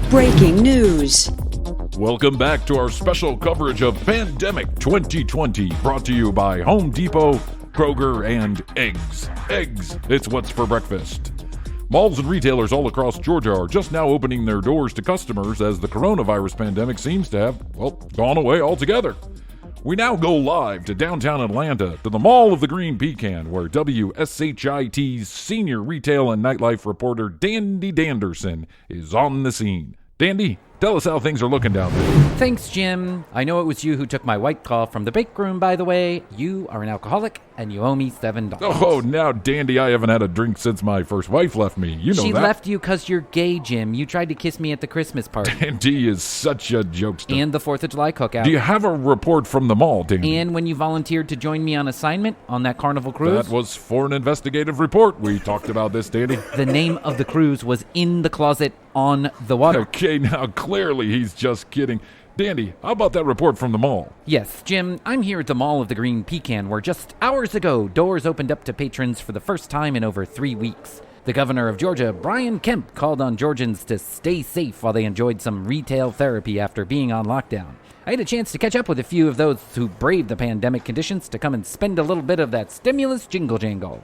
Breaking news. Welcome back to our special coverage of Pandemic 2020, brought to you by Home Depot, Kroger, and Eggs. Eggs, it's what's for breakfast. Malls and retailers all across Georgia are just now opening their doors to customers as the coronavirus pandemic seems to have, gone away altogether. We now go live to downtown Atlanta, to the Mall of the Green Pecan, where WSHIT's senior retail and nightlife reporter Dandy Danderson is on the scene. Dandy, tell us how things are looking down there. Thanks, Jim. I know it was you who took my White Claw from the bake room, by the way. You are an alcoholic, and you owe me $7. Oh, now, Dandy, I haven't had a drink since my first wife left me. You know she that. She left you because you're gay, Jim. You tried to kiss me at the Christmas party. Dandy is such a jokester. And the 4th of July cookout. Do you have a report from the mall, Dandy? And when you volunteered to join me on assignment on that Carnival cruise? That was for an investigative report. We talked about this, Dandy. The name of the cruise was In the Closet on the Water. Okay, now, clearly he's just kidding. Dandy, how about that report from the mall? Yes, Jim, I'm here at the Mall of the Green Pecan, where just hours ago, doors opened up to patrons for the first time in over 3 weeks. The governor of Georgia, Brian Kemp, called on Georgians to stay safe while they enjoyed some retail therapy after being on lockdown. I had a chance to catch up with a few of those who braved the pandemic conditions to come and spend a little bit of that stimulus jingle jangle.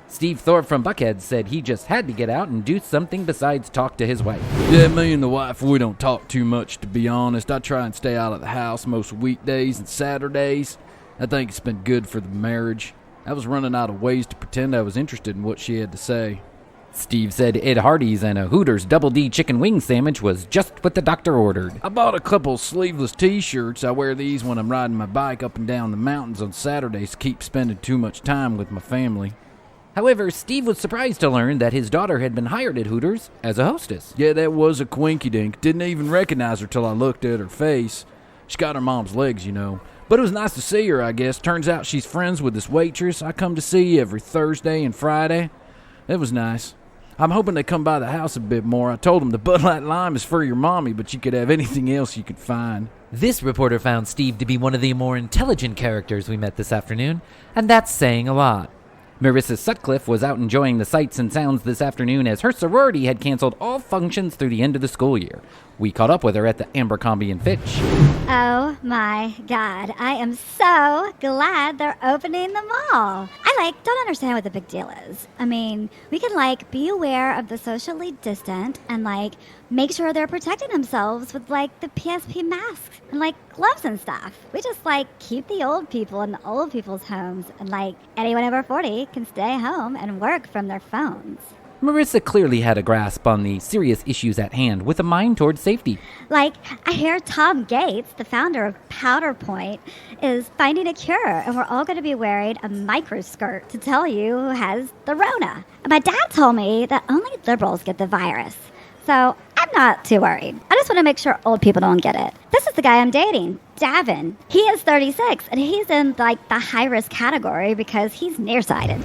Steve Thorpe from Buckhead said he just had to get out and do something besides talk to his wife. Yeah, me and the wife, we don't talk too much, to be honest. I try and stay out of the house most weekdays and Saturdays. I think it's been good for the marriage. I was running out of ways to pretend I was interested in what she had to say. Steve said Ed Hardee's and a Hooters Double D chicken wing sandwich was just what the doctor ordered. I bought a couple sleeveless t-shirts. I wear these when I'm riding my bike up and down the mountains on Saturdays to keep spending too much time with my family. However, Steve was surprised to learn that his daughter had been hired at Hooters as a hostess. Yeah, that was a quinky-dink. Didn't even recognize her till I looked at her face. She got her mom's legs, you know. But it was nice to see her, I guess. Turns out she's friends with this waitress I come to see every Thursday and Friday. It was nice. I'm hoping they come by the house a bit more. I told them the Bud Light Lime is for your mommy, but you could have anything else you could find. This reporter found Steve to be one of the more intelligent characters we met this afternoon, and that's saying a lot. Marissa Sutcliffe was out enjoying the sights and sounds this afternoon as her sorority had canceled all functions through the end of the school year. We caught up with her at the Abercrombie & Fitch. Oh my God, I am so glad they're opening the mall. I don't understand what the big deal is. I mean, we can be aware of the socially distant and make sure they're protecting themselves with the PSP masks and gloves and stuff. We just keep the old people in the old people's homes and anyone over 40 can stay home and work from their phones. Marissa clearly had a grasp on the serious issues at hand with a mind towards safety. I hear Tom Gates, the founder of PowerPoint, is finding a cure, and we're all going to be wearing a microskirt to tell you who has the Rona. And my dad told me that only liberals get the virus. So I'm not too worried. I just want to make sure old people don't get it. This is the guy I'm dating, Davin. He is 36, and he's in the high-risk category because he's nearsighted.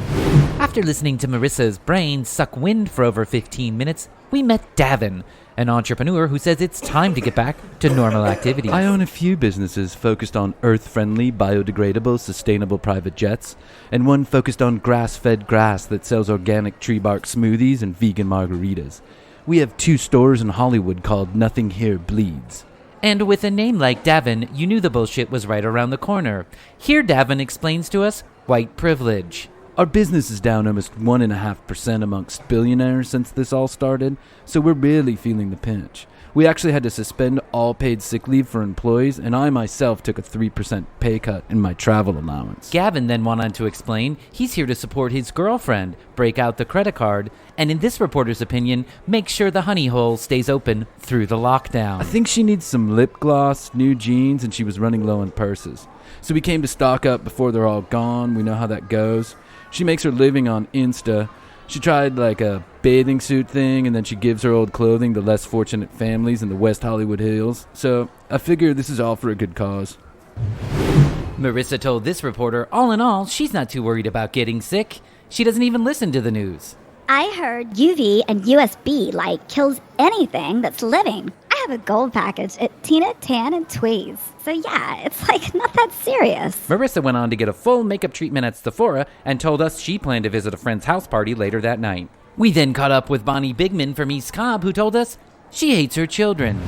After listening to Marissa's brain suck wind for over 15 minutes, we met Davin, an entrepreneur who says it's time to get back to normal activities. I own a few businesses focused on earth-friendly, biodegradable, sustainable private jets, and one focused on grass-fed grass that sells organic tree bark smoothies and vegan margaritas. We have 2 stores in Hollywood called Nothing Here Bleeds. And with a name like Davin, you knew the bullshit was right around the corner. Here Davin explains to us white privilege. Our business is down almost 1.5% amongst billionaires since this all started, so we're really feeling the pinch. We actually had to suspend all paid sick leave for employees, and I myself took a 3% pay cut in my travel allowance. Gavin then went on to explain he's here to support his girlfriend, break out the credit card, and in this reporter's opinion, make sure the honey hole stays open through the lockdown. I think she needs some lip gloss, new jeans, and she was running low on purses. So we came to stock up before they're all gone. We know how that goes. She makes her living on Insta. She tried a bathing suit thing, and then she gives her old clothing to less fortunate families in the West Hollywood Hills. So I figure this is all for a good cause. Marissa told this reporter, all in all, she's not too worried about getting sick. She doesn't even listen to the news. I heard UV and USB kills anything that's living. I have a gold package at Tina, Tan, and Tweez. So yeah, it's not that serious. Marissa went on to get a full makeup treatment at Sephora and told us she planned to visit a friend's house party later that night. We then caught up with Bonnie Bigman from East Cobb, who told us She hates her children.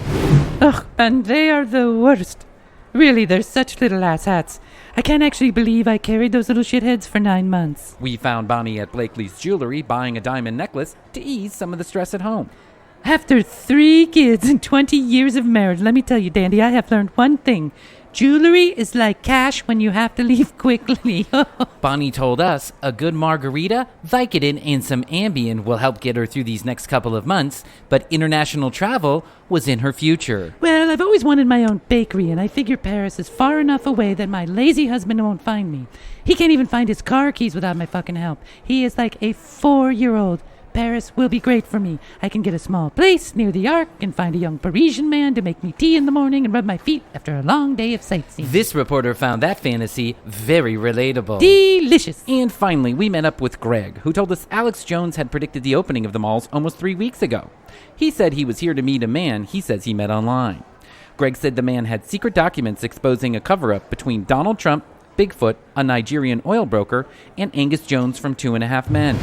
Ugh, and they are the worst. Really, they're such little asshats. I can't actually believe I carried those little shitheads for 9 months. We found Bonnie at Blakely's Jewelry buying a diamond necklace to ease some of the stress at home. After 3 kids and 20 years of marriage, let me tell you, Dandy, I have learned one thing. Jewelry is like cash when you have to leave quickly. Bonnie told us a good margarita, Vicodin, and some Ambien will help get her through these next couple of months, but international travel was in her future. Well, I've always wanted my own bakery, and I figure Paris is far enough away that my lazy husband won't find me. He can't even find his car keys without my fucking help. He is like a 4-year-old. Paris will be great for me. I can get a small place near the Arc and find a young Parisian man to make me tea in the morning and rub my feet after a long day of sightseeing. This reporter found that fantasy very relatable. Delicious. And finally, we met up with Greg, who told us Alex Jones had predicted the opening of the malls almost 3 weeks ago. He said he was here to meet a man he says he met online. Greg said the man had secret documents exposing a cover-up between Donald Trump, Bigfoot, a Nigerian oil broker, and Angus Jones from 2.5 Men.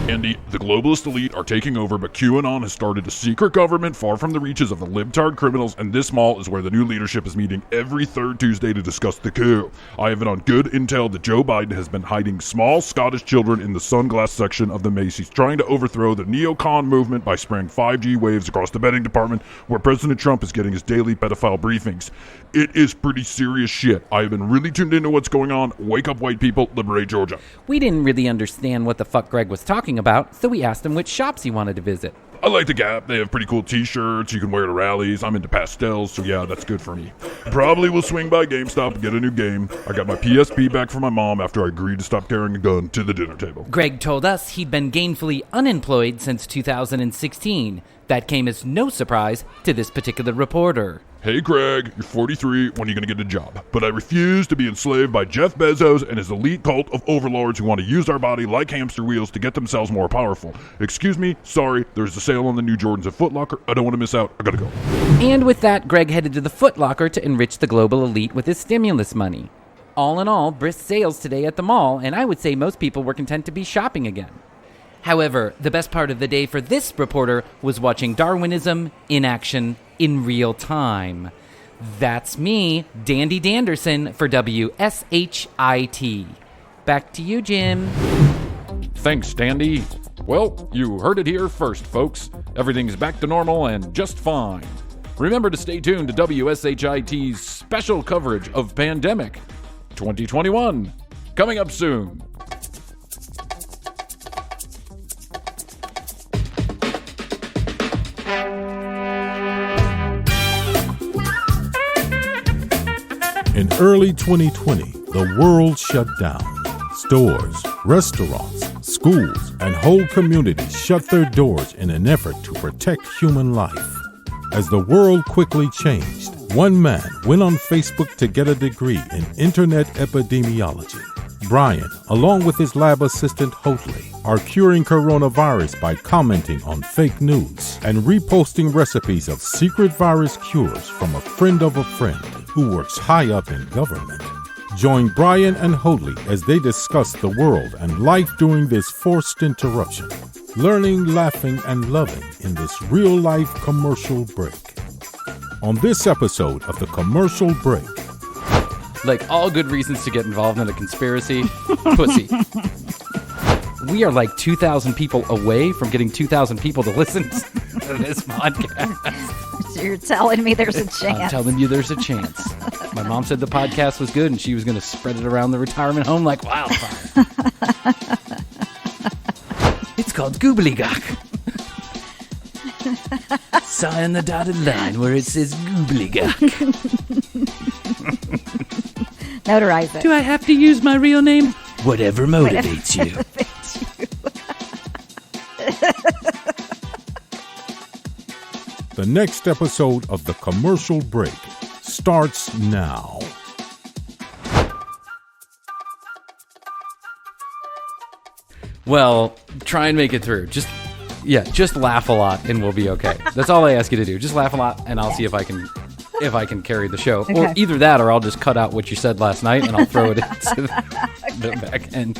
Andy, the globalist elite are taking over, but QAnon has started a secret government far from the reaches of the libtard criminals, and this mall is where the new leadership is meeting every third Tuesday to discuss the coup. I have it on good intel that Joe Biden has been hiding small Scottish children in the sunglass section of the Macy's, trying to overthrow the neocon movement by spraying 5G waves across the betting department, where President Trump is getting his daily pedophile briefings. It is pretty serious shit. I have been really tuned into what's going on. Wake up, white people. Liberate Georgia. We didn't really understand what the fuck Greg was talking about, so we asked him which shops he wanted to visit. I like the Gap. They have pretty cool t-shirts you can wear to rallies. I'm into pastels, so yeah, that's good for me. Probably will swing by GameStop and get a new game. I got my PSP back from my mom after I agreed to stop carrying a gun to the dinner table. Greg told us he'd been gainfully unemployed since 2016. That came as no surprise to this particular reporter. Hey Greg, you're 43, when are you going to get a job? But I refuse to be enslaved by Jeff Bezos and his elite cult of overlords who want to use our body like hamster wheels to get themselves more powerful. Excuse me, sorry, there's a sale on the new Jordans at Foot Locker. I don't want to miss out. I gotta go. And with that, Greg headed to the Foot Locker to enrich the global elite with his stimulus money. All in all, brisk sales today at the mall, and I would say most people were content to be shopping again. However, the best part of the day for this reporter was watching Darwinism in action in real time. That's me, Dandy Danderson, for WSHIT. Back to you, Jim. Thanks, Dandy. Well, you heard it here first, folks. Everything's back to normal and just fine. Remember to stay tuned to WSHIT's special coverage of Pandemic 2021. Coming up soon. In early 2020, the world shut down. Stores, restaurants, schools, and whole communities shut their doors in an effort to protect human life. As the world quickly changed, one man went on Facebook to get a degree in internet epidemiology. Bryan, along with his lab assistant Hoadley, are curing coronavirus by commenting on fake news and reposting recipes of secret virus cures from a friend of a friend who works high up in government. Join Bryan and Hoadley as they discuss the world and life during this forced interruption, learning, laughing, and loving in this real-life commercial break. On this episode of The Commercial Break, Like all good reasons to get involved in a conspiracy, pussy. We are like 2,000 people away from getting 2,000 people to listen to this podcast. So you're telling me there's a I'm chance. telling you there's a chance. My mom said the podcast was good and she was going to spread it around the retirement home like wildfire. It's called Goobly-Gok. Sign the dotted line where it says Goobly-Gok. Notarize it. Do I have to use my real name? Whatever motivates you. the next episode of The Commercial Break starts now. Well, try and make it through. Just laugh a lot and we'll be okay. That's all I ask you to do. Just laugh a lot and I'll see if I can carry the show. Okay. Or either that or I'll just cut out what you said last night and I'll throw it into the back end.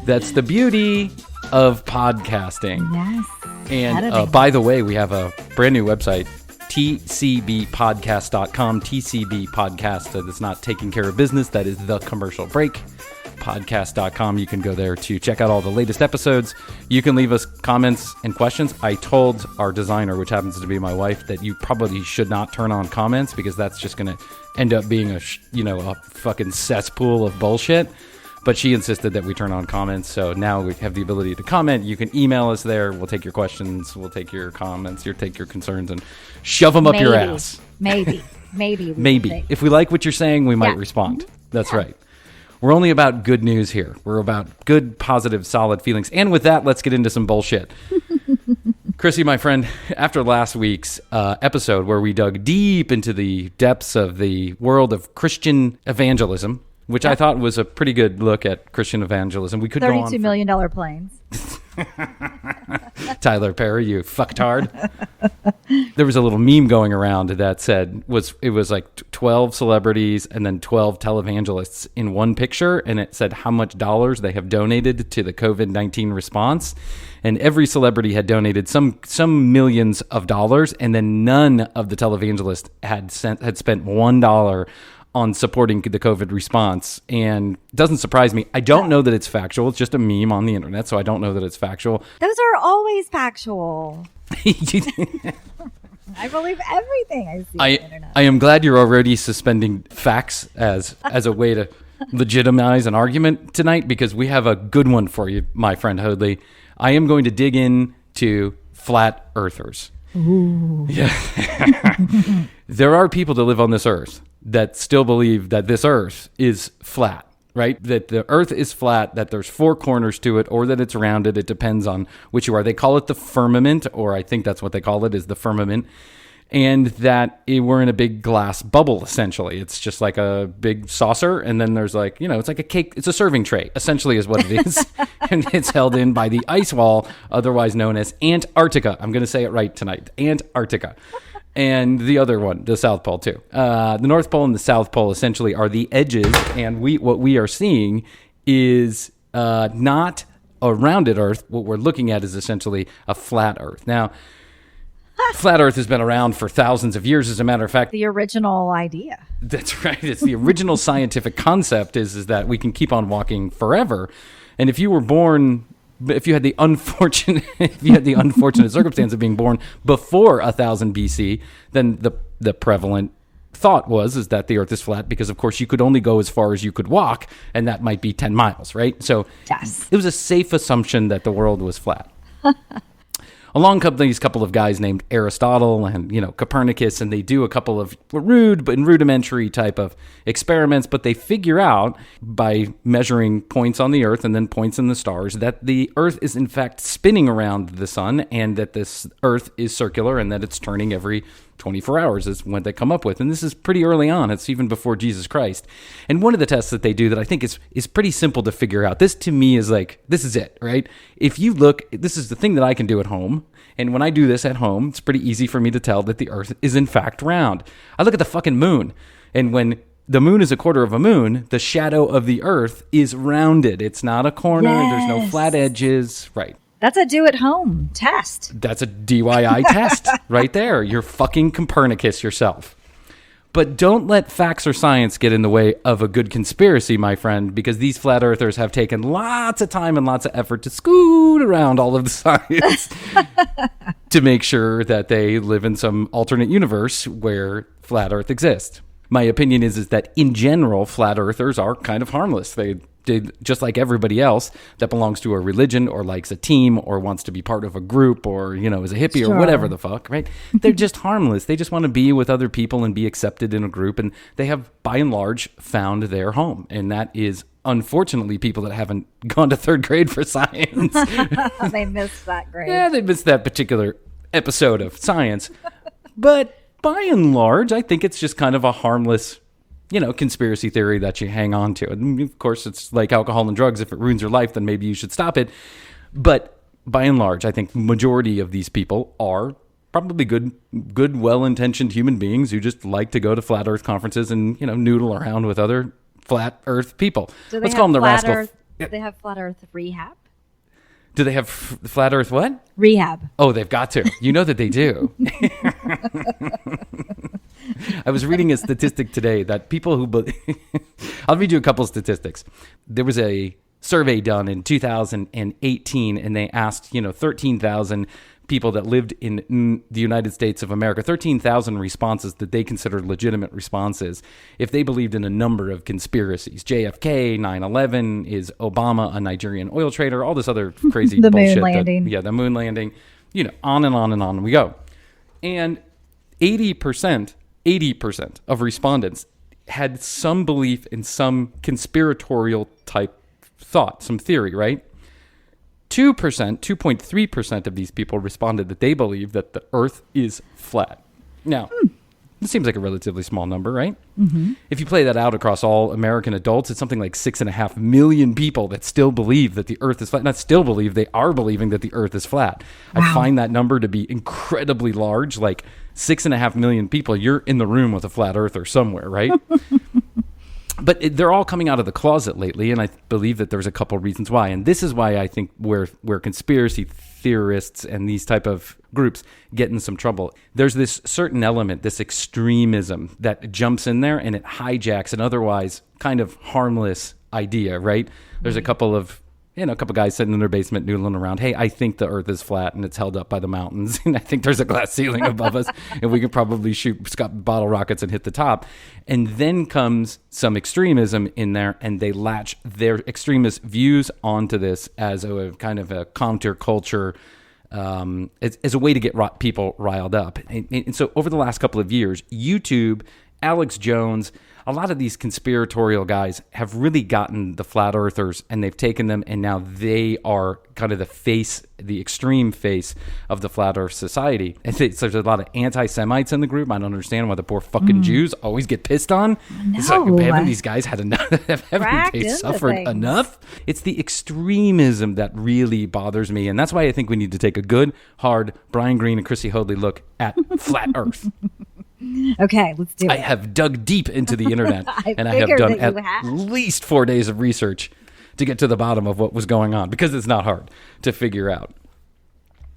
That's the beauty of podcasting. Yes. And by the way, we have a brand new website, tcbpodcast.com. TCB Podcast. That's not taking care of business. That is the commercial break. Podcast.com. You can go there to check out all the latest episodes. You can leave us comments and questions. I told our designer, which happens to be my wife, that you probably should not turn on comments because that's just going to end up being a fucking cesspool of bullshit. But she insisted that we turn on comments, so now we have the ability to comment. You can email us there. We'll take your questions. We'll take your comments. You'll take your concerns and shove them up your ass. Maybe. If we like what you're saying, we might respond. That's right. We're only about good news here. We're about good, positive, solid feelings. And with that, let's get into some bullshit. Chrissy, my friend, after last week's episode where we dug deep into the depths of the world of Christian evangelism, which I thought was a pretty good look at Christian evangelism. We could go on $32 million planes. Tyler Perry, you fucktard. There was a little meme going around that said it was like 12 celebrities and then 12 televangelists in one picture, and it said how much dollars they have donated to the COVID-19 response. And every celebrity had donated some millions of dollars, and then none of the televangelists had spent $1 on supporting the COVID response. And it doesn't surprise me. I don't know that it's factual. It's just a meme on the internet, so I don't know that it's factual. Those are always factual. I believe everything I see on the internet. I am glad you're already suspending facts as a way to legitimize an argument tonight, because we have a good one for you, my friend Hoadley. I am going to dig into flat earthers. Ooh. Yeah. There are people that live on this earth that still believe that this earth is flat, right? That the earth is flat, that there's four corners to it, or that it's rounded. It depends on which you are. They call it the firmament, or I think that's what they call it, is the firmament. And that we're in a big glass bubble, essentially. It's just like a big saucer, and then there's like, it's like a cake. It's a serving tray, essentially, is what it is. And it's held in by the ice wall, otherwise known as Antarctica. I'm going to say it right tonight. Antarctica. And the other one, the South Pole, too. The North Pole and the South Pole, essentially, are the edges, and what we are seeing is not a rounded Earth. What we're looking at is essentially a flat Earth. Now, flat Earth has been around for thousands of years, as a matter of fact. The original idea. That's right. It's the original scientific concept is that we can keep on walking forever. And if you were born, if you had the unfortunate circumstance of being born before 1000 BC, then the prevalent thought is that the Earth is flat because, of course, you could only go as far as you could walk, and that might be 10 miles, right? So yes. It was a safe assumption that the world was flat. Along come these couple of guys named Aristotle and, Copernicus, and they do a couple of rudimentary type of experiments, but they figure out by measuring points on the Earth and then points in the stars that the Earth is in fact spinning around the sun, and that this Earth is circular and that it's turning every 24 hours is what they come up with. And this is pretty early on. It's even before Jesus Christ. And one of the tests that they do that I think is pretty simple to figure out. This to me is like, this is it, right? If you look, this is the thing that I can do at home. And when I do this at home, it's pretty easy for me to tell that the Earth is in fact round. I look at the fucking moon. And when the moon is a quarter of a moon, the shadow of the Earth is rounded. It's not a corner. Yes. There's no flat edges. Right. That's a do-at-home test. That's a DIY test right there. You're fucking Copernicus yourself. But don't let facts or science get in the way of a good conspiracy, my friend, because these flat earthers have taken lots of time and lots of effort to scoot around all of the science to make sure that they live in some alternate universe where flat earth exists. My opinion is that in general, flat earthers are kind of harmless. They just like everybody else that belongs to a religion or likes a team or wants to be part of a group or, is a hippie or whatever the fuck, right? They're just harmless. They just want to be with other people and be accepted in a group. And they have, by and large, found their home. And that is, unfortunately, people that haven't gone to third grade for science. They missed that grade. Yeah, they missed that particular episode of science. But by and large, I think it's just kind of a harmless conspiracy theory that you hang on to. And of course, it's like alcohol and drugs. If it ruins your life, then maybe you should stop it. But by and large, I think majority of these people are probably good, well-intentioned human beings who just like to go to flat Earth conferences and, noodle around with other flat Earth people. Do they Let's call them the Rascall. Do they have flat Earth rehab? Do they have flat Earth what? Rehab. Oh, they've got to. You know that they do. I was reading a statistic today that people who I'll read you a couple of statistics. There was a survey done in 2018, and they asked, 13,000 people that lived in the United States of America, 13,000 responses that they considered legitimate responses if they believed in a number of conspiracies. JFK, 9/11, is Obama a Nigerian oil trader, all this other crazy the bullshit. moon landing. The moon landing, on and on and on we go. And 80% of respondents had some belief in some conspiratorial type thought, some theory, right? 2.3% of these people responded that they believe that the Earth is flat. Now, it seems like a relatively small number, right? Mm-hmm. If you play that out across all American adults, it's something like 6.5 million people that still believe that the Earth is flat. Not still believe, they are believing that the Earth is flat. Wow. I find that number to be incredibly large. Like 6.5 million people, you're in the room with a flat earther somewhere, right? But they're all coming out of the closet lately, and I believe that there's a couple reasons why. And this is why I think where conspiracy theorists and these type of groups get in some trouble. There's this certain element, this extremism that jumps in there, and it hijacks an otherwise kind of harmless idea, right? There's a couple of guys sitting in their basement noodling around. Hey, I think the Earth is flat and it's held up by the mountains. And I think there's a glass ceiling above us and we could probably shoot bottle rockets and hit the top. And then comes some extremism in there, and they latch their extremist views onto this as a kind of a counterculture, as a way to get people riled up. And so over the last couple of years, YouTube, Alex Jones, a lot of these conspiratorial guys have really gotten the flat earthers, and they've taken them, and now they are kind of the extreme face of the flat earth society. And there's a lot of anti-Semites in the group. I don't understand why the poor fucking Jews always get pissed on. It's like, haven't these guys had enough? Haven't they suffered enough? It's the extremism that really bothers me, and that's why I think we need to take a good, hard Bryan Green and Chrissy Hoadley look at flat earth. Okay, let's do it. I have dug deep into the internet, and I have done at least 4 days of research to get to the bottom of what was going on, because it's not hard to figure out.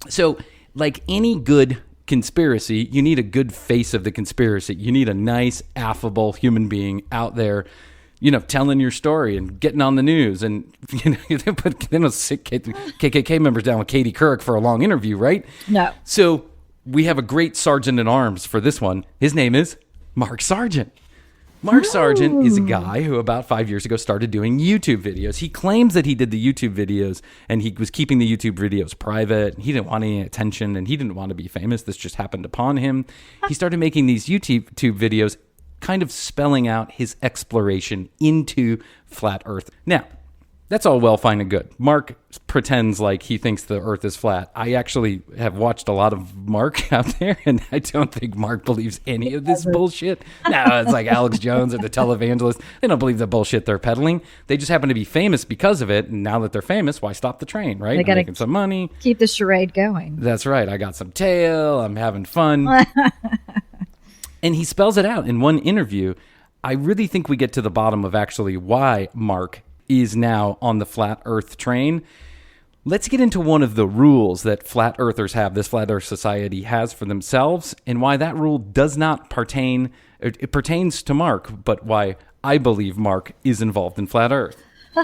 So, like any good conspiracy, you need a good face of the conspiracy. You need a nice, affable human being out there, telling your story and getting on the news. And, they don't sit KKK members down with Katie Couric for a long interview, right? No. So we have a great sergeant in arms for this one. His name is Mark Sargent. Mark Sargent is a guy who about 5 years ago started doing YouTube videos. He claims that he did the YouTube videos and he was keeping the YouTube videos private. He didn't want any attention and he didn't want to be famous. This just happened upon him. He started making these YouTube videos kind of spelling out his exploration into flat Earth. Now, that's all well, fine, and good. Mark pretends like he thinks the Earth is flat. I actually have watched a lot of Mark out there, and I don't think Mark believes any of this bullshit. No, it's like Alex Jones or the televangelist. They don't believe the bullshit they're peddling. They just happen to be famous because of it, and now that they're famous, why stop the train, right? They got to making some money. Keep the charade going. That's right. I got some tail. I'm having fun. And he spells it out in one interview. I really think we get to the bottom of actually why Mark is now on the flat earth train. Let's get into one of the rules that flat earthers have, this flat earth society has for themselves, and why that rule does not pertain, it pertains to Mark, but why I believe Mark is involved in flat earth.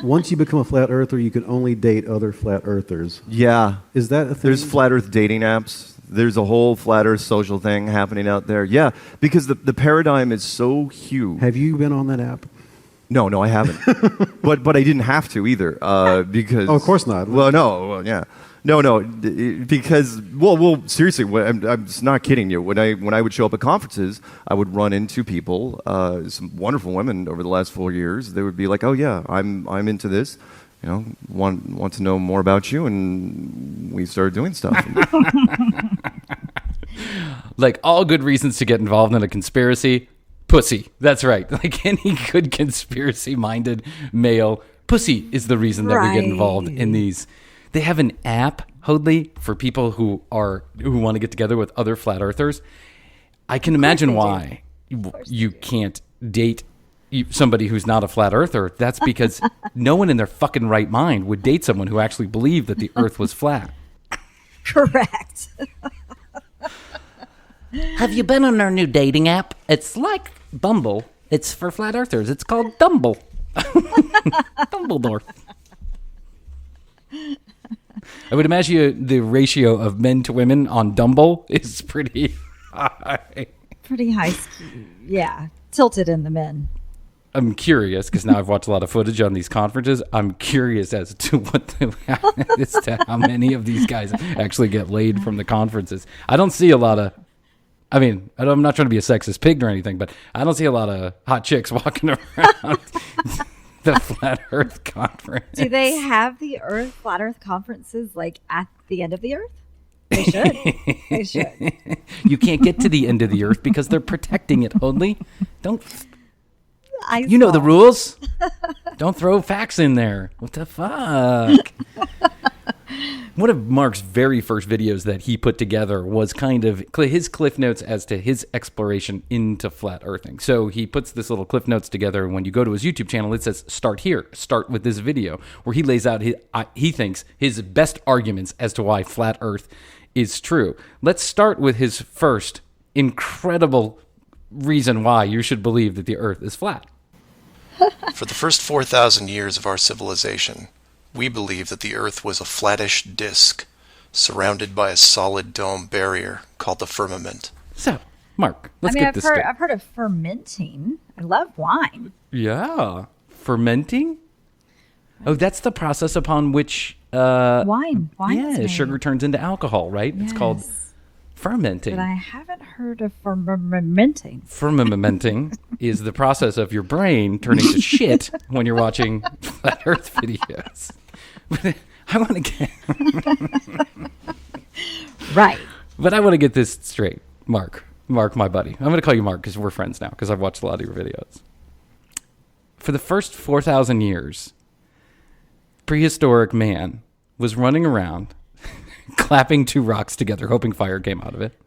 Once you become a flat earther, you can only date other flat earthers. Yeah. Is that a thing? There's flat earth dating apps. There's a whole flat earth social thing happening out there. Yeah, because the paradigm is so huge. Have you been on that app? No, I haven't. but I didn't have to either, because... Oh, of course not. Well, no, well, yeah. No, because, well, seriously, I'm just not kidding you. When I would show up at conferences, I would run into people, some wonderful women over the last 4 years. They would be like, oh, yeah, I'm into this. Want to know more about you, and we started doing stuff. Like all good reasons to get involved in a conspiracy, pussy. That's right. Like any good conspiracy-minded male, pussy is the reason that we get involved in these. They have an app, Hoadley, for people who want to get together with other flat earthers. I can imagine why you can't date somebody who's not a flat earther, that's because no one in their fucking right mind would date someone who actually believed that the earth was flat. Correct. Have you been on our new dating app? It's like Bumble. It's for flat earthers. It's called Dumble. Dumbledore. I would imagine the ratio of men to women on Dumble is pretty high. Pretty high. Yeah. Tilted in the men. I'm curious, because now I've watched a lot of footage on these conferences. I'm curious as to as to how many of these guys actually get laid from the conferences. I don't see a lot of, I mean, I'm not trying to be a sexist pig or anything, but I don't see a lot of hot chicks walking around the Flat Earth Conference. Do they have the Flat Earth conferences like at the end of the Earth? They should. They should. You can't get to the end of the Earth because they're protecting it only. Don't. You know the rules. Don't throw facts in there. What the fuck? One of Mark's very first videos that he put together was kind of his cliff notes as to his exploration into flat earthing. So he puts this little cliff notes together, and when you go to his YouTube channel, it says start here, start with this video, where he lays out he thinks his best arguments as to why flat earth is true. Let's start with his first incredible reason why you should believe that the earth is flat. For the first 4,000 years of our civilization, we believe that the earth was a flattish disk surrounded by a solid dome barrier called the firmament. So, Mark, let's get this straight. I've heard of fermenting. I love wine. Yeah. Fermenting? Oh, that's the process upon which wine. Yeah, sugar turns into alcohol, right? Yes. It's called fermenting. But I haven't heard of fermenting. Fermenting is the process of your brain turning to shit when you're watching flat Earth videos. But I want to get right. But I want to get this straight, Mark, my buddy. I'm going to call you Mark because we're friends now because I've watched a lot of your videos. For the first 4,000 years, prehistoric man was running around clapping two rocks together, hoping fire came out of it.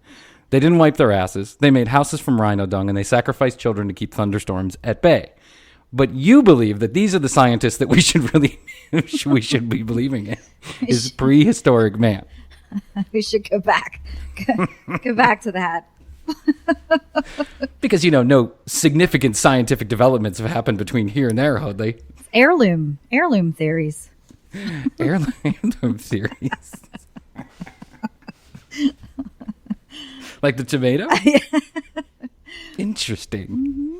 They didn't wipe their asses. They made houses from rhino dung, and they sacrificed children to keep thunderstorms at bay. But you believe that these are the scientists that we should be believing in, is prehistoric man. We should go back. Go back to that. Because, no significant scientific developments have happened between here and there, Hoadley. Heirloom theories. Heirloom theories. Like the tomato? Interesting. Mm-hmm.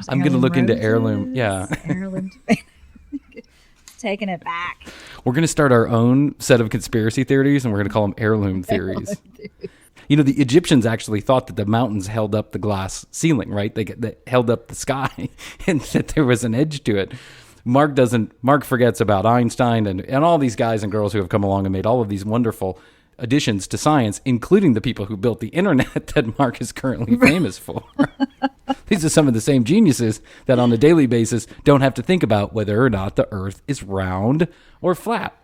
I'm going to look into heirloom. Yeah. Heirloom tomato. Taking it back. We're going to start our own set of conspiracy theories, and we're going to call them heirloom theories. The Egyptians actually thought that the mountains held up the glass ceiling, right? They held up the sky and that there was an edge to it. Mark forgets about Einstein and all these guys and girls who have come along and made all of these wonderful additions to science, including the people who built the internet that Mark is currently famous for. These are some of the same geniuses that on a daily basis don't have to think about whether or not the earth is round or flat.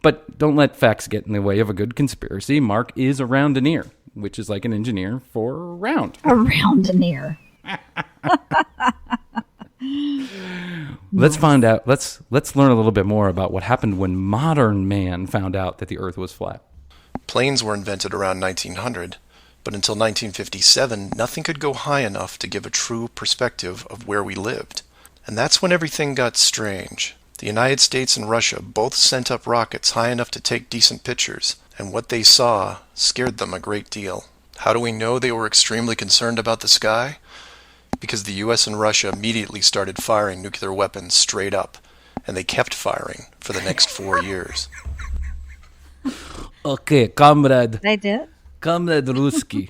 But don't let facts get in the way of a good conspiracy. Mark is a roundineer, which is like an engineer for round. A roundineer. Let's find out. Let's learn a little bit more about what happened when modern man found out that the earth was flat. Planes were invented around 1900, but until 1957, nothing could go high enough to give a true perspective of where we lived. And that's when everything got strange. The United States and Russia both sent up rockets high enough to take decent pictures, and what they saw scared them a great deal. How do we know they were extremely concerned about the sky? Because the US and Russia immediately started firing nuclear weapons straight up, and they kept firing for the next 4 years. Okay, comrade. They did? Comrade Ruski.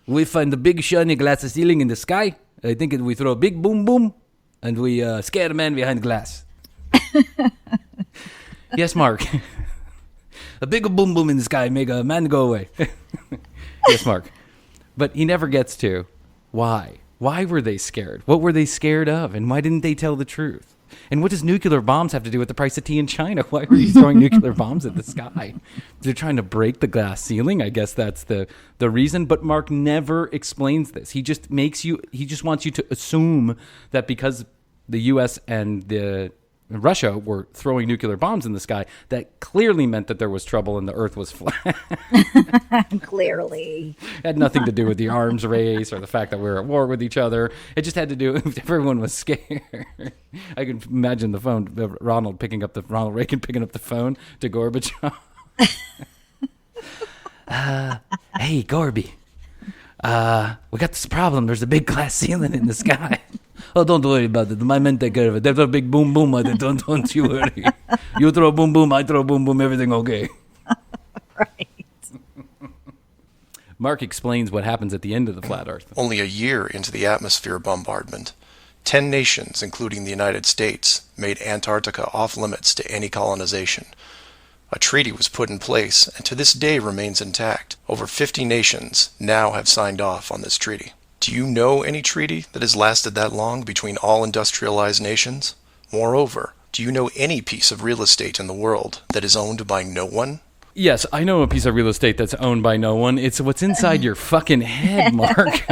We find a big shiny glass ceiling in the sky. I think we throw a big boom boom, and we scare a man behind glass. Yes, Mark. A big boom boom in the sky make a man go away. Yes, Mark. But he never gets to why. Why were they scared? What were they scared of? And why didn't they tell the truth? And what does nuclear bombs have to do with the price of tea in China? Why are you throwing nuclear bombs at the sky? They're trying to break the glass ceiling. I guess that's the reason. But Mark never explains this. He just wants you to assume that because the U.S. and Russia were throwing nuclear bombs in the sky, that clearly meant that there was trouble and the Earth was flat. Clearly. It had nothing to do with the arms race or the fact that we were at war with each other. It just had to do with everyone was scared. I can imagine the phone, Ronald Reagan picking up the phone to Gorbachev. Hey, Gorby. We got this problem. There's a big glass ceiling in the sky. Oh, don't worry about it. My men take care of it. There's a big boom boom. Don't you worry. You throw boom boom, I throw boom boom. Everything okay. Right. Mark explains what happens at the end of the flat Earth. Only a year into the atmosphere bombardment, 10 nations, including the United States, made Antarctica off-limits to any colonization. A treaty was put in place and to this day remains intact. Over 50 nations now have signed off on this treaty. Do you know any treaty that has lasted that long between all industrialized nations? Moreover, do you know any piece of real estate in the world that is owned by no one? Yes, I know a piece of real estate that's owned by no one. It's what's inside your fucking head, Mark.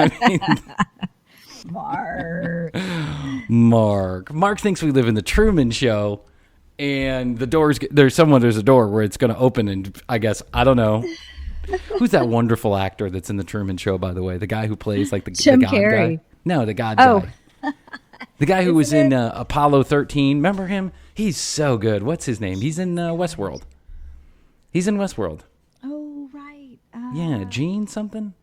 Mark thinks we live in the Truman Show, and there's a door where it's going to open, and I guess, I don't know. Who's that wonderful actor that's in the Truman Show, by the way? The guy who plays like the Jim God Carrey. guy? No, the God guy. The guy who was in Apollo 13. Remember him? He's so good. What's his name? He's in Westworld. He's in Westworld. Oh, right. Yeah, Gene something?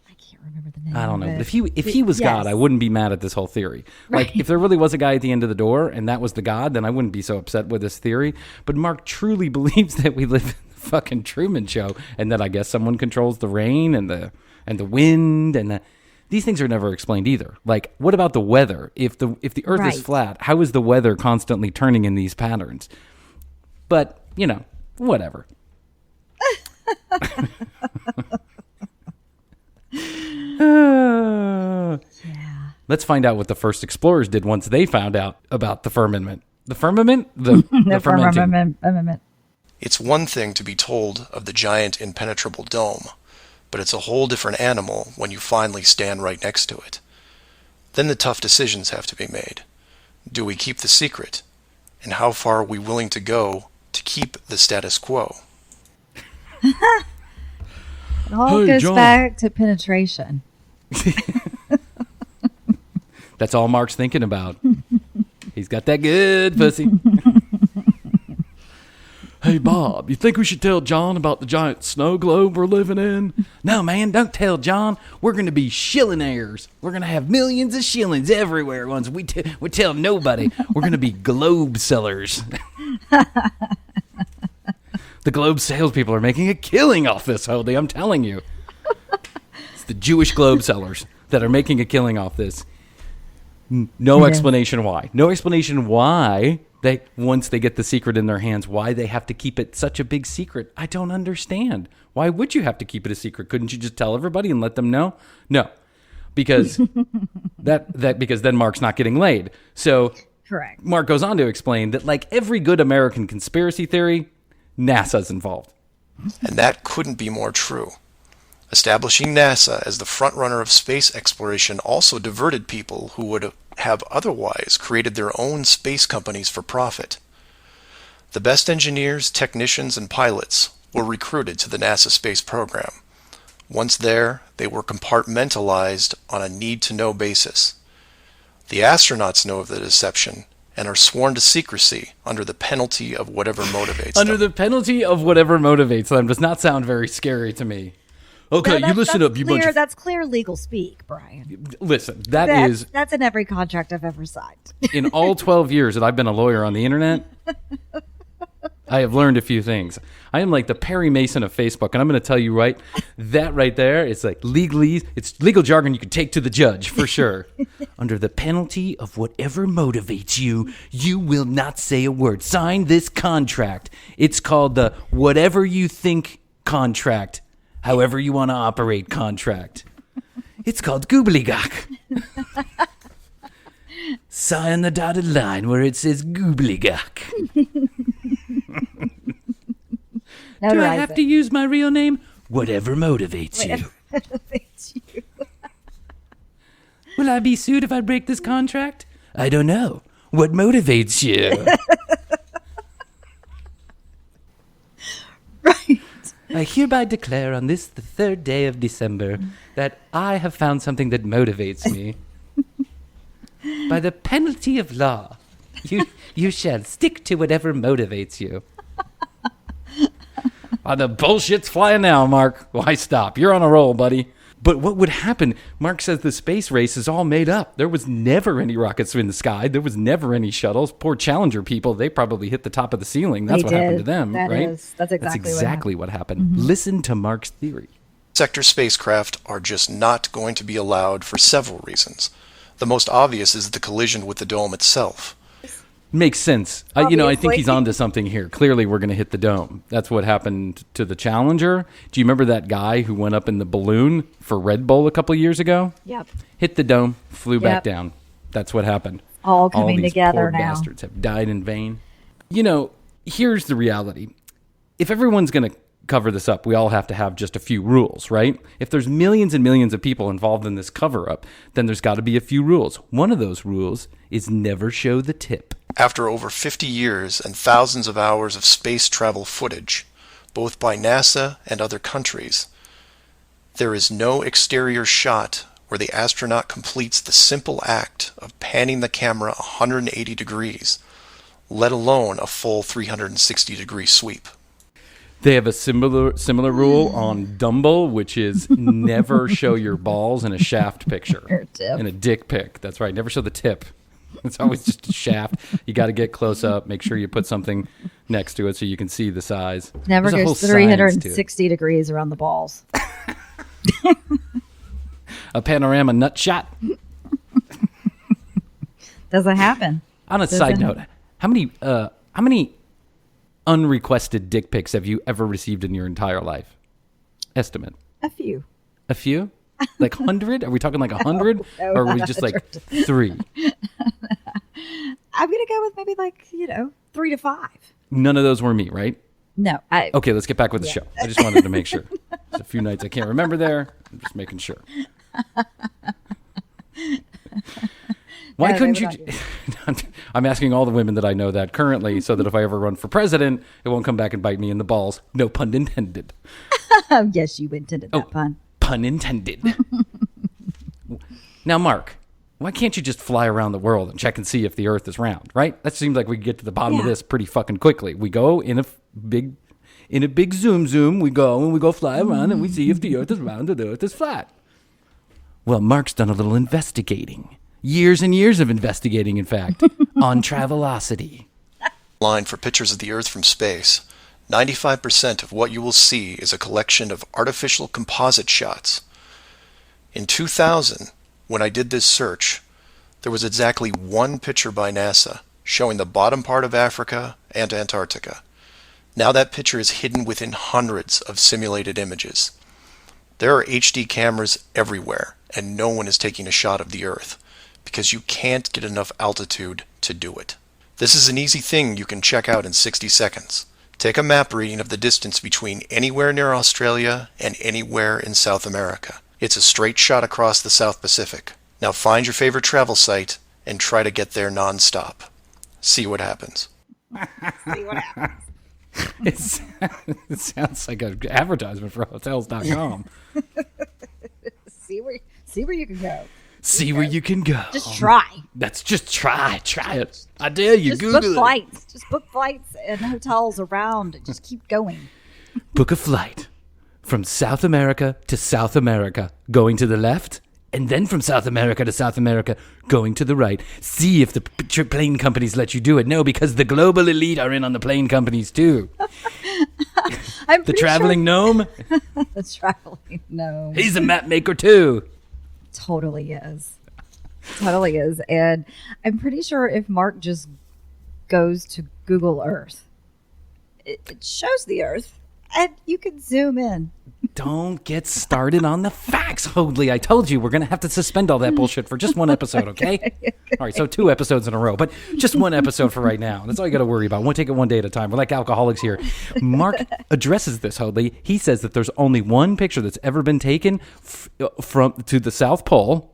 I can't remember the name. I don't know. But If he was God, I wouldn't be mad at this whole theory. Like, Right. if there really was a guy at the end of the door and that was the God, then I wouldn't be so upset with this theory. But Mark truly believes that we live in the fucking Truman Show, and that I guess someone controls the rain and the wind and these things are never explained either. Like, what about the weather? If the Earth is flat, how is the weather constantly turning in these patterns? But whatever. Let's find out what the first explorers did once they found out about the firmament. The firmament? The firmament. It's one thing to be told of the giant impenetrable dome, but it's a whole different animal when you finally stand right next to it. Then the tough decisions have to be made. Do we keep the secret? And how far are we willing to go to keep the status quo? It all goes back to penetration. That's all Mark's thinking about. He's got that good pussy. Hey, Bob, you think we should tell John about the giant snow globe we're living in? No, man, don't tell John. We're going to be shillionaires. We're going to have millions of shillings everywhere once we tell nobody. We're going to be globe sellers. The globe salespeople are making a killing off this, Hoadley, I'm telling you. It's the Jewish globe sellers that are making a killing off this. No explanation why. No explanation why once they get the secret in their hands, why they have to keep it such a big secret. I don't understand. Why would you have to keep it a secret? Couldn't you just tell everybody and let them know? No, because because then Mark's not getting laid. So correct. Mark goes on to explain that, like every good American conspiracy theory, NASA's involved. And that couldn't be more true. Establishing NASA as the frontrunner of space exploration also diverted people who would have otherwise created their own space companies for profit. The best engineers, technicians, and pilots were recruited to the NASA space program. Once there, they were compartmentalized on a need-to-know basis. The astronauts know of the deception and are sworn to secrecy under the penalty of whatever motivates them. Under the penalty of whatever motivates them does not sound very scary to me. Okay, you listen up, you bunch of... That's clear legal speak, Brian. Listen, that's in every contract I've ever signed. In all 12 years that I've been a lawyer on the internet, I have learned a few things. I am like the Perry Mason of Facebook, and I'm going to tell you that right there, it's like it's legal jargon you can take to the judge, for sure. Under the penalty of whatever motivates you, you will not say a word. Sign this contract. It's called the whatever you think contract. However you want to operate contract. It's called goobledygook. Sign the dotted line where it says goobledygook. Do I have to use my real name? Whatever motivates you. Will I be sued if I break this contract? I don't know. What motivates you? Right. I hereby declare on this, the 3rd day of December, that I have found something that motivates me. By the penalty of law, you shall stick to whatever motivates you. The bullshit's flying now, Mark. Why stop? You're on a roll, buddy. But what would happen? Mark says the space race is all made up. There was never any rockets in the sky. There was never any shuttles. Poor Challenger people, they probably hit the top of the ceiling. That's what happened to them, right? That's exactly what happened. Listen to Mark's theory. Sector spacecraft are just not going to be allowed for several reasons. The most obvious is the collision with the dome itself. Makes sense. I think he's onto something here. Clearly, we're going to hit the dome. That's what happened to the Challenger. Do you remember that guy who went up in the balloon for Red Bull a couple of years ago? Yep. Hit the dome, flew back down. That's what happened. All coming these together poor now. bastards have died in vain. Here's the reality. If everyone's going to cover this up, we all have to have just a few rules, right? If there's millions and millions of people involved in this cover-up, then there's got to be a few rules. One of those rules is never show the tip. After over 50 years and thousands of hours of space travel footage, both by NASA and other countries, there is no exterior shot where the astronaut completes the simple act of panning the camera 180 degrees, let alone a full 360-degree sweep. They have a similar rule on Dumble, which is never show your balls in a shaft picture. In a dick pic. That's right. Never show the tip. It's always just a shaft. You got to get close up. Make sure you put something next to it so you can see the size. Never goes 360 degrees around the balls. A panorama nut shot. Doesn't happen. On a side note, how many unrequested dick pics have you ever received in your entire life? Estimate. A few. A few? Like 100? Are we talking like 100? No, or are we just like 3? I'm going to go with maybe 3 to 5. None of those were me, right? No. Okay, let's get back with the show. I just wanted to make sure. There's a few nights I can't remember there. I'm just making sure. Why couldn't you? I'm asking all the women that I know that currently so that if I ever run for president, it won't come back and bite me in the balls. No pun intended. Yes, you intended that pun. Pun intended. Now, Mark, why can't you just fly around the world and check and see if the Earth is round, right? That seems like we could get to the bottom of this pretty fucking quickly. We go in a big zoom. We go fly around and we see if the Earth is round or the Earth is flat. Well, Mark's done a little investigating. Years and years of investigating, in fact, on Travelocity. Line for pictures of the Earth from space. 95% of what you will see is a collection of artificial composite shots. In 2000, when I did this search, there was exactly one picture by NASA showing the bottom part of Africa and Antarctica. Now that picture is hidden within hundreds of simulated images. There are HD cameras everywhere, and no one is taking a shot of the Earth, because you can't get enough altitude to do it. This is an easy thing you can check out in 60 seconds. Take a map reading of the distance between anywhere near Australia and anywhere in South America. It's a straight shot across the South Pacific. Now find your favorite travel site and try to get there non-stop. See what happens. See what happens. It sounds like an advertisement for hotels.com. See where you can go. See where you can go. Just try. That's just try it. I dare you. Just Google book it. flights. Just book flights and hotels around and just keep going. Book a flight from South America to South America, going to the left, and then from South America to South America, going to the right. See if the plane companies let you do it. No, because the global elite are in on the plane companies too. The traveling gnome. The traveling gnome. He's a map maker too. Totally is. And I'm pretty sure if Mark just goes to Google Earth, it shows the Earth and you can zoom in. Don't get started on the facts, Hoadley. I told you we're going to have to suspend all that bullshit for just one episode, okay? All right, so 2 episodes in a row, but just one episode for right now. That's all you got to worry about. We'll take it one day at a time. We're like alcoholics here. Mark addresses this, Hoadley. He says that there's only one picture that's ever been taken from to the South Pole,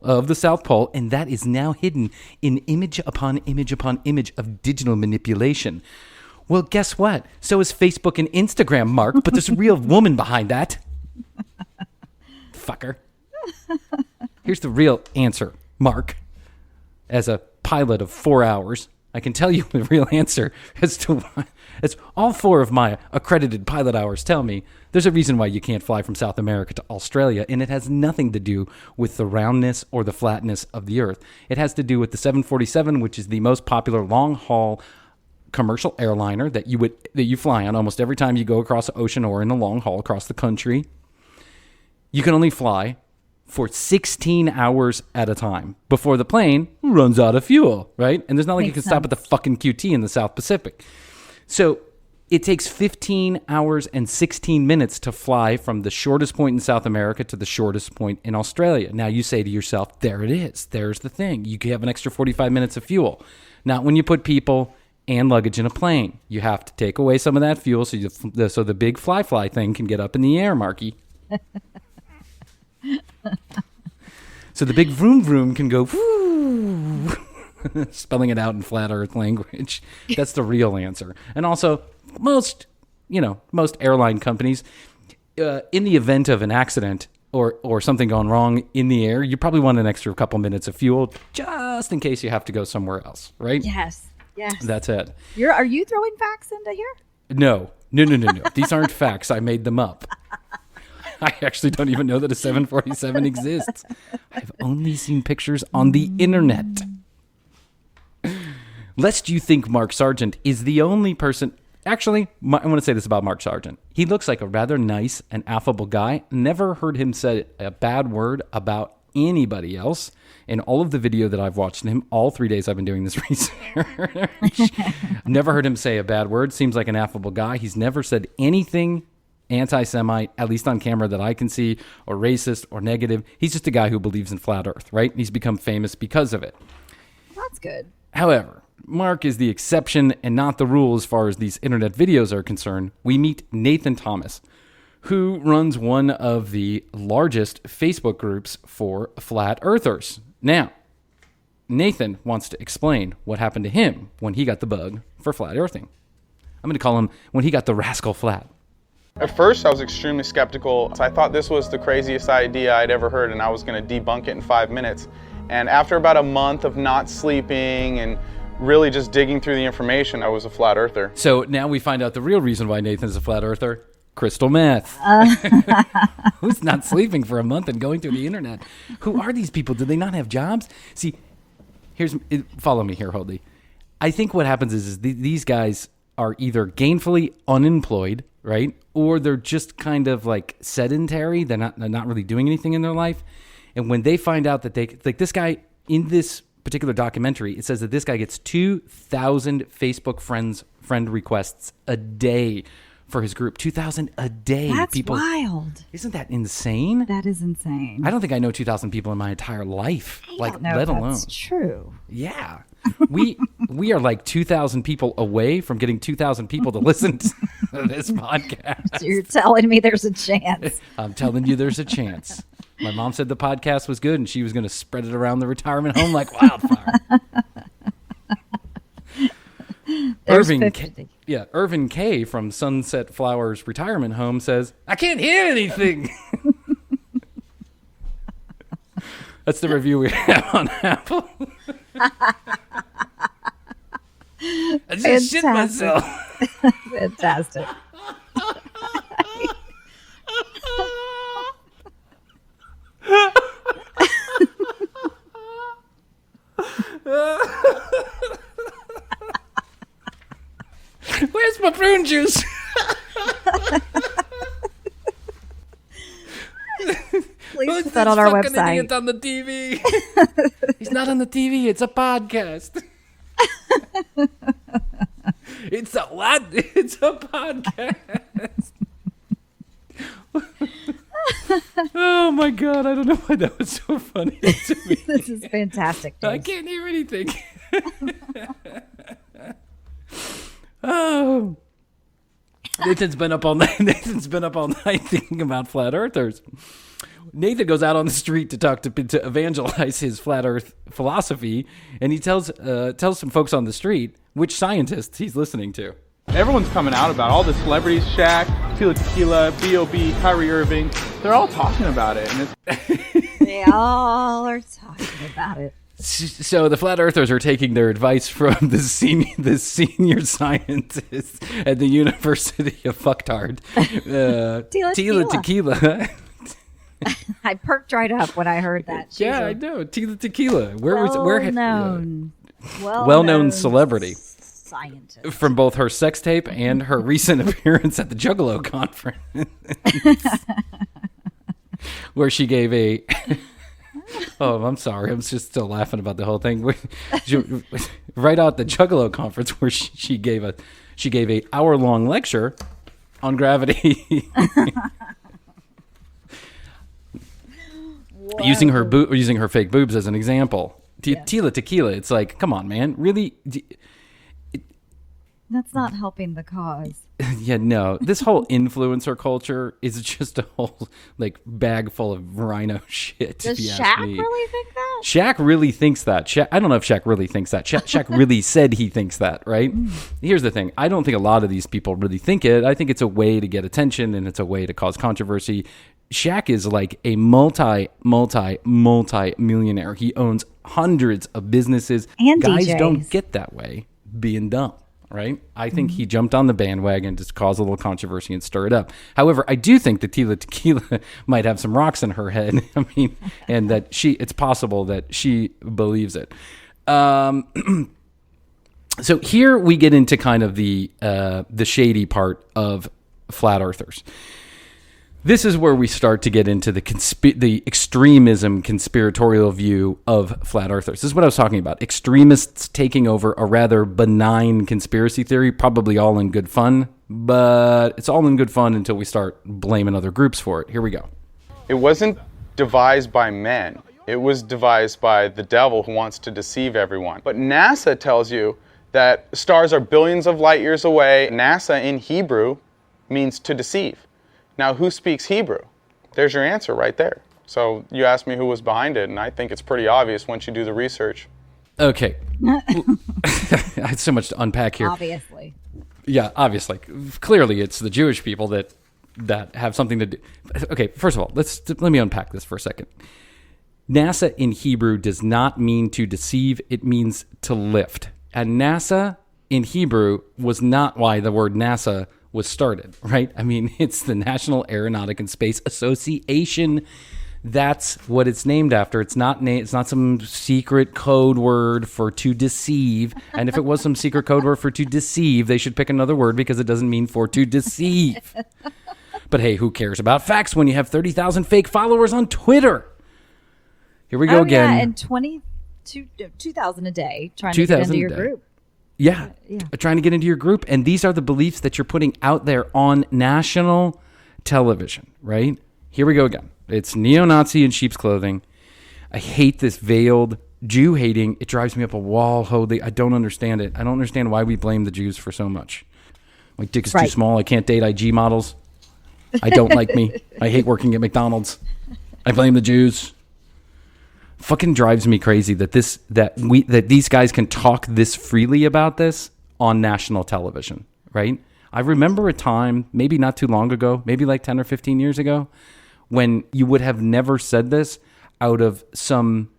and that is now hidden in image upon image upon image of digital manipulation. Well, guess what? So is Facebook and Instagram, Mark, but there's a real woman behind that. Fucker. Here's the real answer, Mark. As a pilot of 4 hours, I can tell you the real answer as to why. As all 4 of my accredited pilot hours tell me, there's a reason why you can't fly from South America to Australia, and it has nothing to do with the roundness or the flatness of the Earth. It has to do with the 747, which is the most popular long-haul commercial airliner that you fly on almost every time you go across the ocean or in a long haul across the country. You can only fly for 16 hours at a time before the plane runs out of fuel, right? And there's not like you can stop at the fucking QT in the South Pacific. So it takes 15 hours and 16 minutes to fly from the shortest point in South America to the shortest point in Australia. Now you say to yourself, there it is. There's the thing. You can have an extra 45 minutes of fuel. Not when you put people and luggage in a plane. You have to take away some of that fuel so the big fly thing can get up in the air, Marky. So the big vroom vroom can go whoo, spelling it out in flat earth language. That's the real answer. And also, most airline companies, in the event of an accident or something going wrong in the air, you probably want an extra couple minutes of fuel just in case you have to go somewhere else, right? Yes. That's it. Are you throwing facts into here? No. These aren't facts. I made them up. I actually don't even know that a 747 exists. I've only seen pictures on the internet. Lest you think Mark Sargent is the only person... Actually, I want to say this about Mark Sargent. He looks like a rather nice and affable guy. Never heard him say a bad word about anybody else. In all of the video that I've watched him, all 3 days I've been doing this research, never heard him say a bad word. Seems like an affable guy. He's never said anything anti-Semite, at least on camera that I can see, or racist or negative. He's just a guy who believes in flat earth, right? He's become famous because of it. That's good. However, Mark is the exception and not the rule as far as these internet videos are concerned. We meet Nathan Thomas, who runs one of the largest Facebook groups for flat earthers. Now, Nathan wants to explain what happened to him when he got the bug for flat earthing. I'm going to call him when he got the Rascall Flat. At first, I was extremely skeptical. I thought this was the craziest idea I'd ever heard, and I was going to debunk it in 5 minutes. And after about a month of not sleeping and really just digging through the information, I was a flat earther. So now we find out the real reason why Nathan's a flat earther. Crystal meth. Who's not sleeping for a month and going through the internet? Who are these people? Do they not have jobs? See, follow me here, Hoadley. I think what happens is these guys are either gainfully unemployed, right? Or they're just kind of like sedentary. They're not really doing anything in their life. And when they find out that like this guy in this particular documentary, it says that this guy gets 2,000 Facebook friend requests a day for his group. 2,000 a day. That's wild. Isn't that insane? That is insane. I don't think I know 2,000 people in my entire life. I don't know let alone. That's true. Yeah. We are like 2,000 people away from getting 2,000 people to listen to this podcast. So you're telling me there's a chance. I'm telling you there's a chance. My mom said the podcast was good and she was going to spread it around the retirement home like wildfire. Irvin K from Sunset Flowers Retirement Home says, I can't hear anything. That's the review we have on Apple. I just shit myself. Fantastic. Where's my prune juice? Please put that on our website. Idiot on the TV. He's not on the TV. It's a podcast. It's a what? It's a podcast. Oh my God, I don't know why that was so funny to me. This is fantastic. I can't hear anything. Oh. Nathan's been up all night thinking about flat earthers. Nathan goes out on the street to evangelize his flat earth philosophy, and he tells some folks on the street which scientists he's listening to. Everyone's coming out about all the celebrities, Shaq, Tila Tequila, B.O.B., Kyrie Irving. They're all talking about it. And They all are talking about it. So the flat earthers are taking their advice from the senior scientist at the University of Fucktard, Tila Tequila. I perked right up when I heard that. I know. Tila Tequila. Well-known celebrity. Scientist. From both her sex tape and her recent appearance at the Juggalo conference. Where she gave a... Oh, I'm sorry. I'm just still laughing about the whole thing. Right out the Juggalo conference where she gave a hour-long lecture on gravity. Using her fake boobs as an example. Tila Tequila, it's like, come on, man. Really? That's not helping the cause. Yeah, no. This whole influencer culture is just a whole bag full of rhino shit. Does Shaq really think that? Shaq really thinks that. I don't know if Shaq really thinks that. Shaq really said he thinks that, right? Here's the thing. I don't think a lot of these people really think it. I think it's a way to get attention and it's a way to cause controversy. Shaq is like a multi-millionaire. He owns hundreds of businesses. And guys DJs. Don't get that way being dumb. Right? I think he jumped on the bandwagon to cause a little controversy and stir it up. However, I do think that Tila Tequila might have some rocks in her head. I mean, and that it's possible that she believes it. So here we get into kind of the shady part of flat earthers. This is where we start to get into the extremism conspiratorial view of flat earthers. This is what I was talking about. Extremists taking over a rather benign conspiracy theory, probably all in good fun, but it's all in good fun until we start blaming other groups for it. Here we go. it wasn't devised by men. It was devised by the devil who wants to deceive everyone. But NASA tells you that stars are billions of light years away. NASA in Hebrew means to deceive. Now, who speaks Hebrew? There's your answer right there. So you asked me who was behind it, and I think it's pretty obvious once you do the research. Okay. I had so much to unpack here. Obviously. Yeah, obviously. Clearly, it's the Jewish people that have something to do. Okay, first of all, let me unpack this for a second. NASA in Hebrew does not mean to deceive. It means to lift. And NASA in Hebrew was not why the word NASA was started, right? I mean, it's the National Aeronautic and Space Association. That's what it's named after. It's not some secret code word for to deceive. And if it was some secret code word for to deceive, they should pick another word because it doesn't mean for to deceive. But hey, who cares about facts when you have 30,000 fake followers on Twitter? Here we go again. Yeah, and 2,000 a day trying to get into your group. Yeah, trying to get into your group. And these are the beliefs that you're putting out there on national television, right? Here we go again. It's neo-Nazi in sheep's clothing. I hate this veiled Jew hating. It drives me up a wall, Hoadley. I don't understand it. I don't understand why we blame the Jews for so much. My dick is too small. I can't date IG models. I don't like me. I hate working at McDonald's. I blame the Jews. Fucking drives me crazy that these guys can talk this freely about this on national television, right? I remember a time, maybe not too long ago, maybe like 10 or 15 years ago, when you would have never said this out of some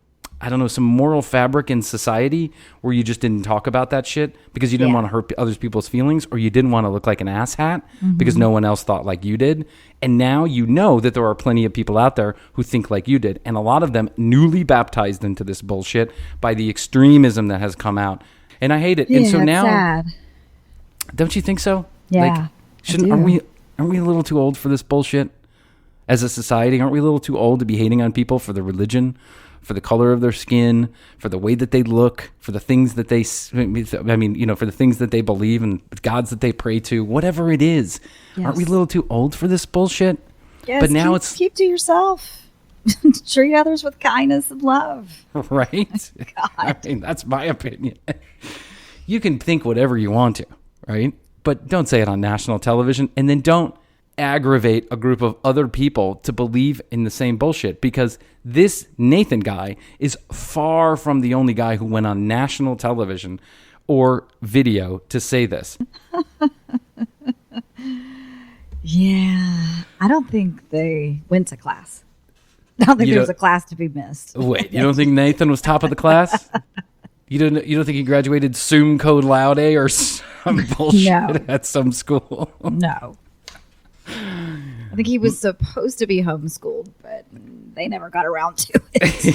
moral fabric in society where you just didn't talk about that shit because you didn't want to hurt other people's feelings, or you didn't want to look like an asshat because no one else thought like you did. And now you know that there are plenty of people out there who think like you did. And a lot of them newly baptized into this bullshit by the extremism that has come out. And I hate it. Yeah, and so now, sad. Don't you think so? Yeah. Aren't we a little too old for this bullshit? As a society, aren't we a little too old to be hating on people for their religion, for the color of their skin, for the way that they look, for the things that they, for the things that they believe and gods that they pray to, whatever it is? Yes. Aren't we a little too old for this bullshit? Yes, but now keep to yourself. Treat others with kindness and love. Right? I mean, that's my opinion. You can think whatever you want to, right? But don't say it on national television, and then don't aggravate a group of other people to believe in the same bullshit, because this Nathan guy is far from the only guy who went on national television or video to say this. Yeah, I don't think they went to class. I don't think there was a class to be missed. Wait, you don't think Nathan was top of the class? You don't think he graduated summa cum laude or some bullshit at some school? No. I think he was supposed to be homeschooled, but they never got around to it.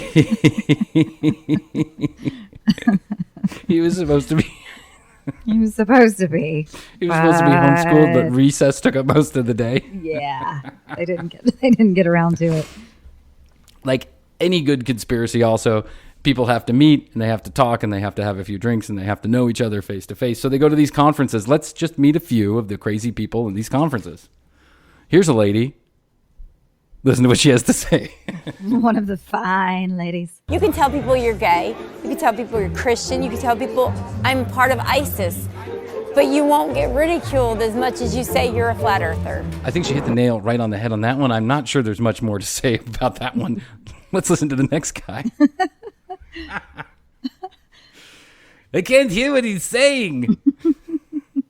He was supposed to be. He was supposed to be. He was supposed to be homeschooled, but recess took up most of the day. Yeah, they didn't get around to it. Like any good conspiracy, also, people have to meet and they have to talk and they have to have a few drinks and they have to know each other face to face. So they go to these conferences. Let's just meet a few of the crazy people in these conferences. Here's a lady. Listen to what she has to say. One of the fine ladies. You can tell people you're gay. You can tell people you're Christian. You can tell people I'm part of ISIS. But you won't get ridiculed as much as you say you're a flat earther. I think she hit the nail right on the head on that one. I'm not sure there's much more to say about that one. Let's listen to the next guy. I can't hear what he's saying.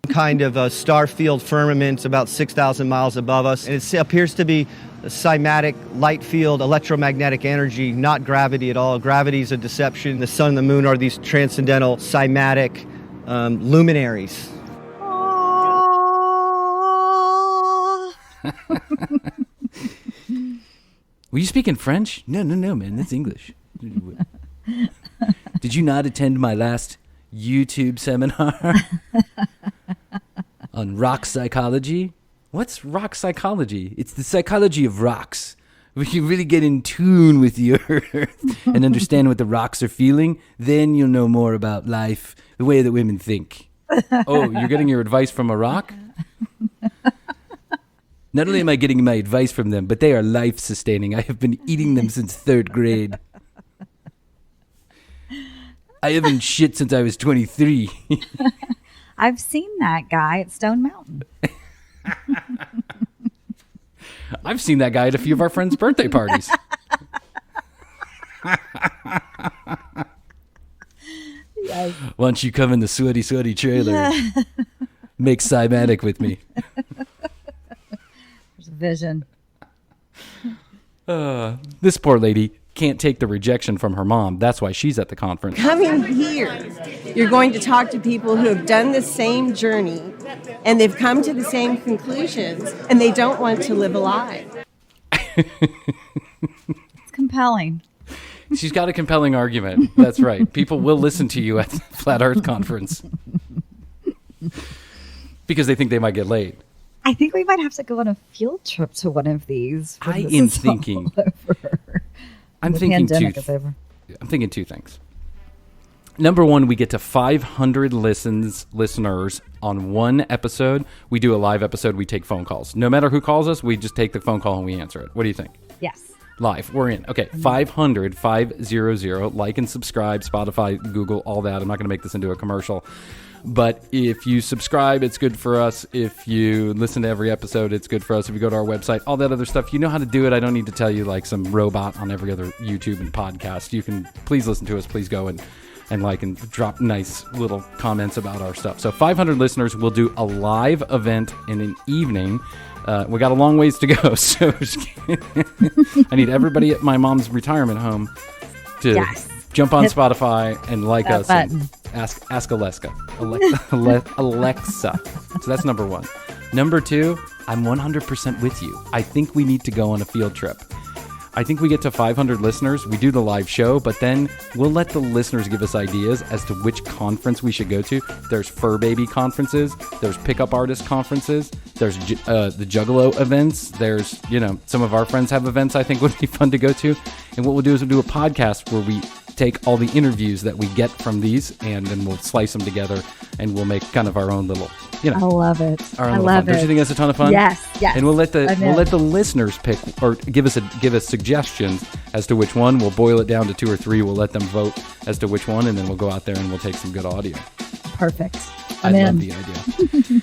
Kind of a star field firmament about 6,000 miles above us. And it appears to be a cymatic light field electromagnetic energy, not gravity at all. Gravity is a deception. The sun and the moon are these transcendental cymatic luminaries. Were you speaking French? No, man. That's English. Did you not attend my last YouTube seminar on rock psychology? What's rock psychology? It's the psychology of rocks. If you really get in tune with the earth and understand what the rocks are feeling, then you'll know more about life, the way that women think. Oh, you're getting your advice from a rock? Not only am I getting my advice from them, but they are life-sustaining. I have been eating them since 3rd grade. I haven't shit since I was 23. I've seen that guy at Stone Mountain. I've seen that guy at a few of our friends' birthday parties. Yes. Why don't you come in the sweaty trailer? Make cymatic with me. There's a vision. This poor lady can't take the rejection from her mom. That's why she's at the conference. Coming here, you're going to talk to people who have done the same journey and they've come to the same conclusions and they don't want to live a lie. It's compelling. She's got a compelling argument. That's right. People will listen to you at the Flat Earth Conference because they think they might get laid. I think we might have to go on a field trip to one of these. I'm thinking two things. Number one, we get to 500 listeners on one episode. We do a live episode. We take phone calls. No matter who calls us, we just take the phone call and we answer it. What do you think? Yes. Live. We're in. Okay. 500. Like and subscribe. Spotify, Google, all that. I'm not going to make this into a commercial. But if you subscribe, it's good for us. If you listen to every episode, it's good for us. If you go to our website, all that other stuff, you know how to do it. I don't need to tell you like some robot on every other YouTube and podcast. You can please listen to us. Please go and like and drop nice little comments about our stuff. So 500 listeners, we'll do a live event in an evening. We got a long ways to go. So I need everybody at my mom's retirement home to jump on Spotify and like us and ask Alexa. Alexa. So that's number one. Number two, I'm 100% with you. I think we need to go on a field trip. I think we get to 500 listeners. We do the live show, but then we'll let the listeners give us ideas as to which conference we should go to. There's fur baby conferences. There's pickup artist conferences. There's the Juggalo events. There's, some of our friends have events I think would be fun to go to. And what we'll do is we'll do a podcast where we take all the interviews that we get from these, and then we'll slice them together, and we'll make kind of our own little, I love it. I love it. Don't you think that's a ton of fun? Yes. And we'll let the listeners pick or give us suggestions as to which one. We'll boil it down to 2 or 3. We'll let them vote as to which one, and then we'll go out there and we'll take some good audio. Perfect. I love the idea.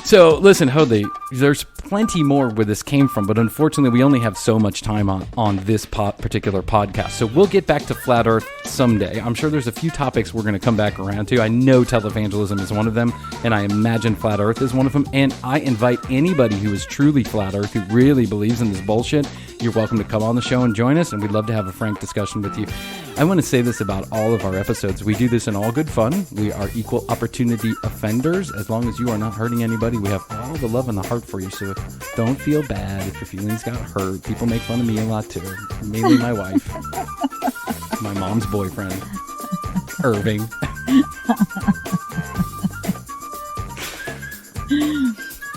So, listen, Hoadley, there's plenty more where this came from, but unfortunately, we only have so much time on this particular podcast. So we'll get back to Flat Earth someday. I'm sure there's a few topics we're going to come back around to. I know televangelism is one of them, and I imagine Flat Earth is one of them. And I invite anybody who is truly Flat Earth, who really believes in this bullshit, you're welcome to come on the show and join us, and we'd love to have a frank discussion with you. I want to say this about all of our episodes. We do this in all good fun. We are equal opportunity offenders. As long as you are not hurting anybody, we have all the love in the heart for you. So don't feel bad if your feelings got hurt. People make fun of me a lot too. Mainly my wife. My mom's boyfriend. Irving.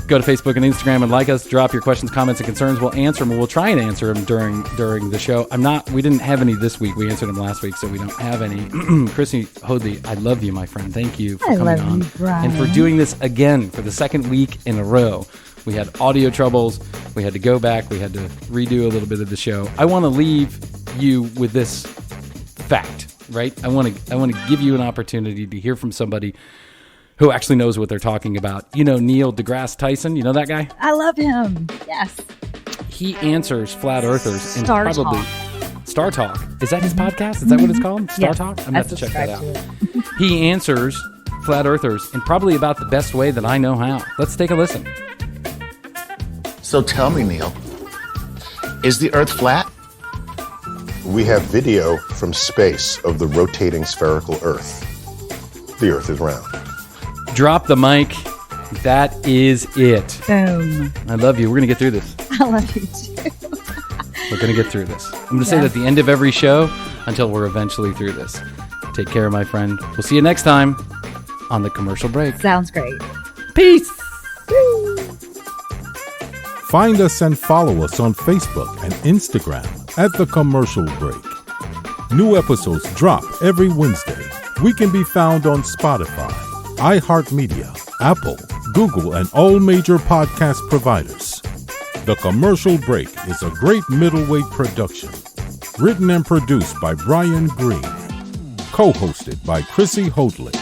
Go to Facebook and Instagram and like us. Drop your questions, comments, and concerns. We'll answer them. We'll try and answer them during the show. We didn't have any this week. We answered them last week, so we don't have any. Chrissy Hoadley, I love you, my friend. Thank you for coming on. You, Brian. And for doing this again for the second week in a row. We had audio troubles. We had to go back. We had to redo a little bit of the show. I want to leave you with this fact, right? I want to give you an opportunity to hear from somebody who actually knows what they're talking about. You know Neil deGrasse Tyson? You know that guy? I love him. Yes. He answers flat earthers Star and probably Talk. Star Talk. Is that his podcast? Is that what it's called? Star Talk? I'm going to have to check that out. He answers flat earthers in probably about the best way that I know how. Let's take a listen. So tell me, Neil, is the Earth flat? We have video from space of the rotating spherical Earth. The Earth is round. Drop the mic. That is it. Boom. I love you. We're going to get through this. I love you too. We're going to get through this. I'm going to say that at the end of every show until we're eventually through this. Take care, my friend. We'll see you next time on the commercial break. Sounds great. Peace. Find us and follow us on Facebook and Instagram at The Commercial Break. New episodes drop every Wednesday. We can be found on Spotify, iHeartMedia, Apple, Google, and all major podcast providers. The Commercial Break is a great middleweight production. Written and produced by Brian Green. Co-hosted by Chrissy Hoadley.